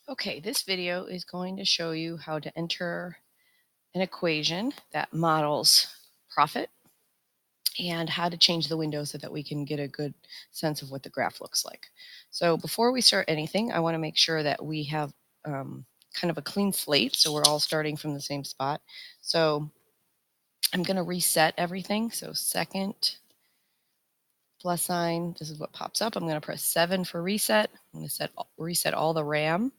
Okay, this video is going to show you how to enter an equation that models profit and how to change the window so that we can get a good sense of what the graph looks like. So before we start anything, I want to make sure that we have kind of a clean slate, so we're all starting from the same spot. So I'm going to reset everything. So second plus sign, this is what pops up. I'm going to press 7 for reset. I'm going to reset all the RAM.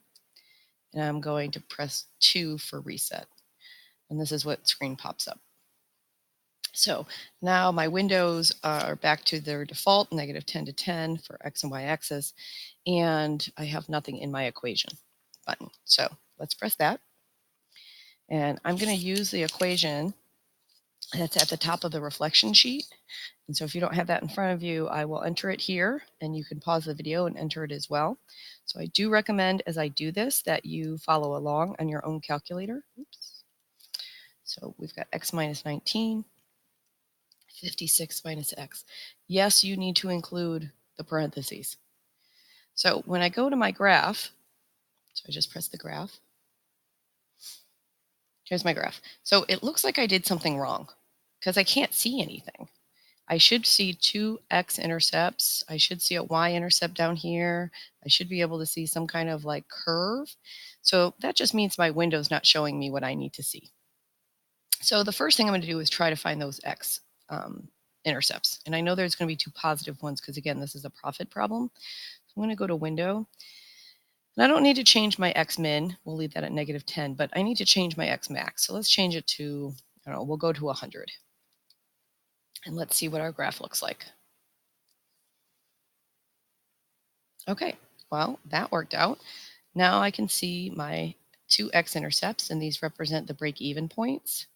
And I'm going to press 2 for reset. And this is what screen pops up. So now my windows are back to their default, -10 to 10 for X and Y axis, and I have nothing in my equation button. So let's press that. And I'm going to use the equation that's at the top of the reflection sheet. And so if you don't have that in front of you, I will enter it here, and you can pause the video and enter it as well. So I do recommend as I do this that you follow along on your own calculator. Oops. So we've got X minus 19, 56 minus X. Yes, you need to include the parentheses. So when I go to my graph, so I just press the graph. Here's my graph. So it looks like I did something wrong because I can't see anything. I should see 2 x-intercepts. I should see a y-intercept down here. I should be able to see some kind of like curve. So that just means my window's not showing me what I need to see. So the first thing I'm going to do is try to find those x-intercepts. And I know there's going to be 2 positive ones because, again, this is a profit problem. So I'm going to go to Window. And I don't need to change my x-min. We'll leave that at -10. But I need to change my x-max. So let's change it to, I don't know, we'll go to 100. And let's see what our graph looks like. Okay, well, that worked out. Now I can see my 2 x-intercepts, and these represent the break-even points.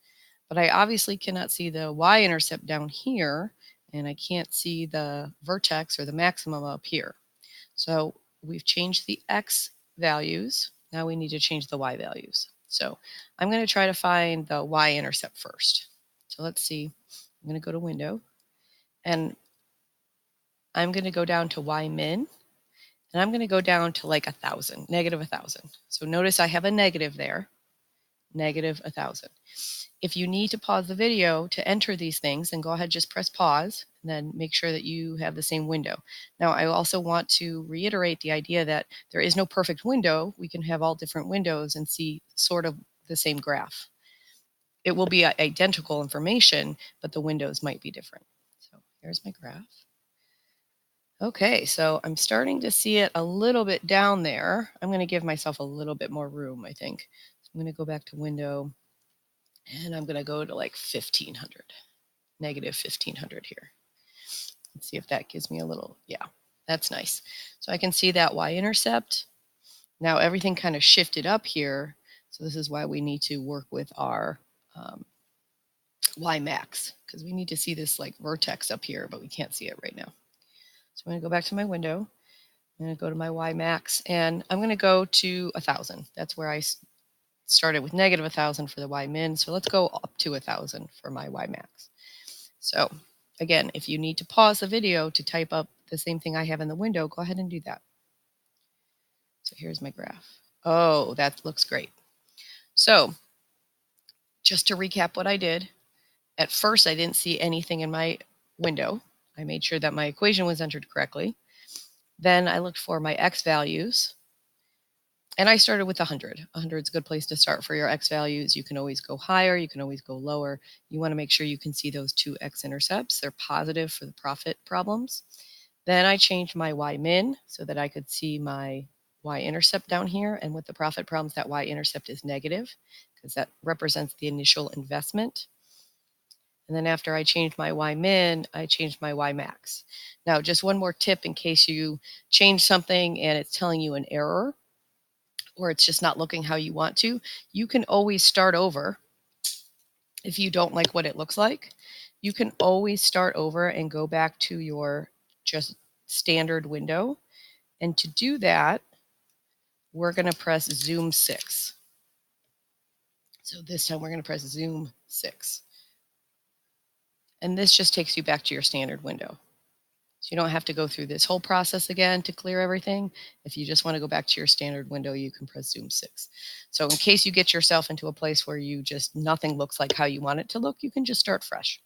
But I obviously cannot see the y-intercept down here, and I can't see the vertex or the maximum up here. So we've changed the x values. Now we need to change the y values. So I'm going to try to find the y-intercept first. So let's see. I'm going to go to Window, and I'm going to go down to y-min. And I'm going to go down to like 1,000, -1,000. So notice I have a negative there, -1,000. If you need to pause the video to enter these things, then go ahead, just press pause, and then make sure that you have the same window. Now, I also want to reiterate the idea that there is no perfect window. We can have all different windows and see sort of the same graph. It will be identical information, but the windows might be different. So here's my graph. Okay, so I'm starting to see it a little bit down there. I'm going to give myself a little bit more room, I think. So I'm going to go back to Window, and I'm going to go to like 1,500, -1,500 here. Let's see if that gives me a little, yeah, that's nice. So I can see that y-intercept. Now everything kind of shifted up here, so this is why we need to work with our y-max, because we need to see this like vertex up here, but we can't see it right now. So I'm going to go back to my window. I'm going to go to my y-max, and I'm going to go to 1,000. That's where I started with -1,000 for the y-min. So let's go up to 1,000 for my y-max. So again, if you need to pause the video to type up the same thing I have in the window, go ahead and do that. So here's my graph. Oh, that looks great. So just to recap what I did, at first I didn't see anything in my window. I made sure that my equation was entered correctly. Then I looked for my x values, and I started with 100. 100 is a good place to start for your x values. You can always go higher, you can always go lower. You want to make sure you can see those 2 x-intercepts. They're positive for the profit problems. Then I changed my y-min so that I could see my y-intercept down here. And with the profit problems, that y-intercept is negative because that represents the initial investment. And then after I changed my y-min, I changed my y-max. Now, just one more tip in case you change something and it's telling you an error, or it's just not looking how you want to, you can always start over. If you don't like what it looks like, you can always start over and go back to your just standard window. And to do that, we're going to press Zoom 6. So this time we're going to press Zoom 6. And this just takes you back to your standard window. So you don't have to go through this whole process again to clear everything. If you just want to go back to your standard window, you can press zoom 6. So in case you get yourself into a place where you just nothing looks like how you want it to look, you can just start fresh.